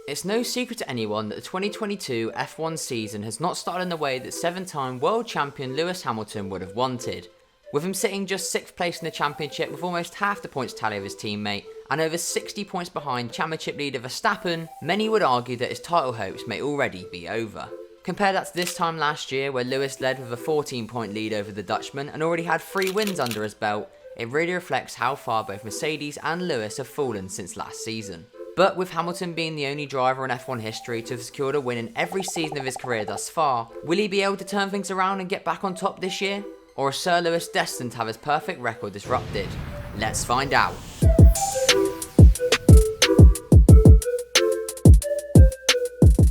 It's no secret to anyone that the 2022 F1 season has not started in the way that 7-time world champion Lewis Hamilton would have wanted. With him sitting just 6th place in the championship with almost half the points tally of his teammate and over 60 points behind championship leader Verstappen, many would argue that his title hopes may already be over. Compare that to this time last year where Lewis led with a 14-point lead over the Dutchman and already had 3 wins under his belt. It really reflects how far both Mercedes and Lewis have fallen since last season. But with Hamilton being the only driver in F1 history to have secured a win in every season of his career thus far, will he be able to turn things around and get back on top this year? Or is Sir Lewis destined to have his perfect record disrupted? Let's find out.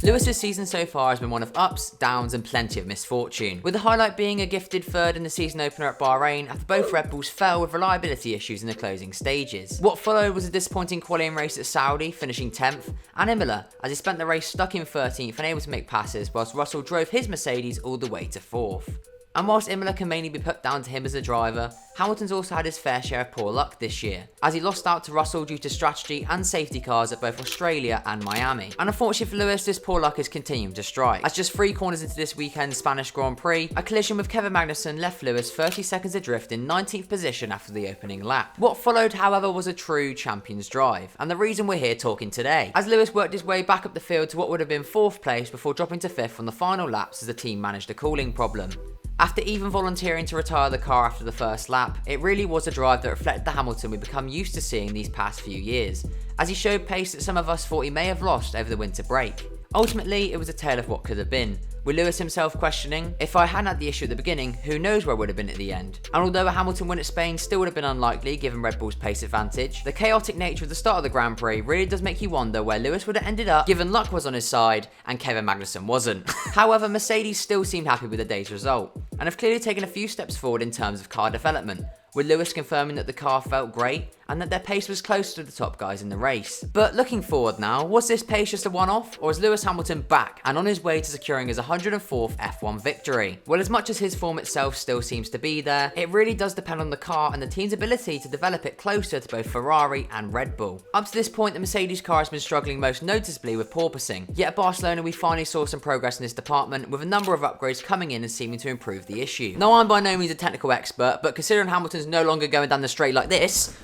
Lewis's season so far has been one of ups, downs and plenty of misfortune, with the highlight being a gifted third in the season opener at Bahrain after both Red Bulls fell with reliability issues in the closing stages. What followed was a disappointing qualifying race at Saudi, finishing 10th, and Imola, as he spent the race stuck in 13th and able to make passes whilst Russell drove his Mercedes all the way to 4th. And whilst Imola can mainly be put down to him as a driver, Hamilton's also had his fair share of poor luck this year, as he lost out to Russell due to strategy and safety cars at both Australia and Miami. And unfortunately for Lewis, this poor luck is continuing to strike, as just 3 corners into this weekend's Spanish Grand Prix, a collision with Kevin Magnussen left Lewis 30 seconds adrift in 19th position after the opening lap. What followed, however, was a true champion's drive, and the reason we're here talking today, as Lewis worked his way back up the field to what would have been 4th place before dropping to 5th on the final laps as the team managed a cooling problem. After even volunteering to retire the car after the first lap, it really was a drive that reflected the Hamilton we've become used to seeing these past few years, as he showed pace that some of us thought he may have lost over the winter break. Ultimately, it was a tale of what could have been, with Lewis himself questioning, if I hadn't had the issue at the beginning, who knows where I would have been at the end. And although a Hamilton win at Spain still would have been unlikely given Red Bull's pace advantage, the chaotic nature of the start of the Grand Prix really does make you wonder where Lewis would have ended up given luck was on his side and Kevin Magnussen wasn't. However, Mercedes still seemed happy with the day's result, and have clearly taken a few steps forward in terms of car development, with Lewis confirming that the car felt great and that their pace was close to the top guys in the race. But looking forward now, was this pace just a one-off, or is Lewis Hamilton back and on his way to securing his 104th F1 victory? Well, as much as his form itself still seems to be there, it really does depend on the car and the team's ability to develop it closer to both Ferrari and Red Bull. Up to this point, the Mercedes car has been struggling most noticeably with porpoising, yet at Barcelona we finally saw some progress in this department, with a number of upgrades coming in and seeming to improve the issue. Now, I'm by no means a technical expert, but considering Hamilton's no longer going down the straight like this,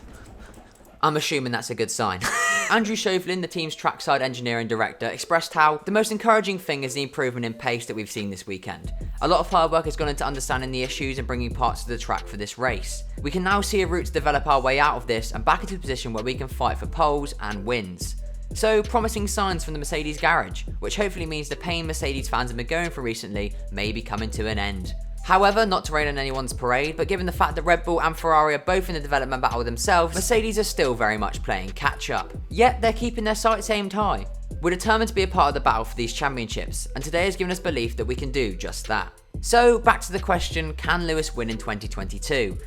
I'm assuming that's a good sign. Andrew Chauvelin, the team's trackside engineering director, expressed how the most encouraging thing is the improvement in pace that we've seen this weekend. A lot of hard work has gone into understanding the issues and bringing parts to the track for this race. We can now see a route to develop our way out of this and back into a position where we can fight for poles and wins. So, promising signs from the Mercedes garage, which hopefully means the pain Mercedes fans have been going through recently may be coming to an end. However, not to rain on anyone's parade, but given the fact that Red Bull and Ferrari are both in the development battle themselves, Mercedes are still very much playing catch up. Yet they're keeping their sights aimed high. We're determined to be a part of the battle for these championships, and today has given us belief that we can do just that. So, back to the question, can Lewis win in 2022?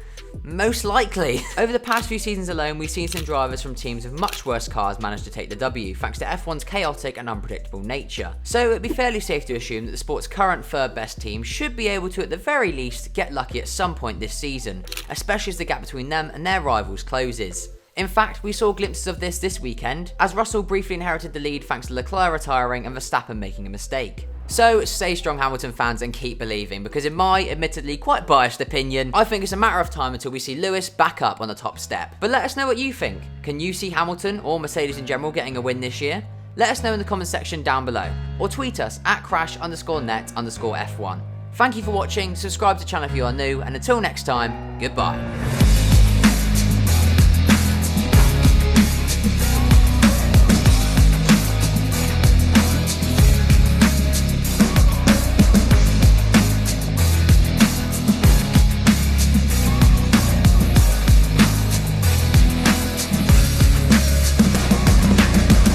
Most likely. Over the past few seasons alone, we've seen some drivers from teams with much worse cars manage to take the W, thanks to F1's chaotic and unpredictable nature. So it'd be fairly safe to assume that the sport's current third best team should be able to, at the very least, get lucky at some point this season, especially as the gap between them and their rivals closes. In fact, we saw glimpses of this weekend, as Russell briefly inherited the lead thanks to Leclerc retiring and Verstappen making a mistake. So stay strong, Hamilton fans, and keep believing, because in my admittedly quite biased opinion, I think it's a matter of time until we see Lewis back up on the top step. But let us know what you think. Can you see Hamilton, or Mercedes in general, getting a win this year? Let us know in the comment section down below, or tweet us at crash_net_F1. Thank you for watching, subscribe to the channel if you are new, and until next time, goodbye.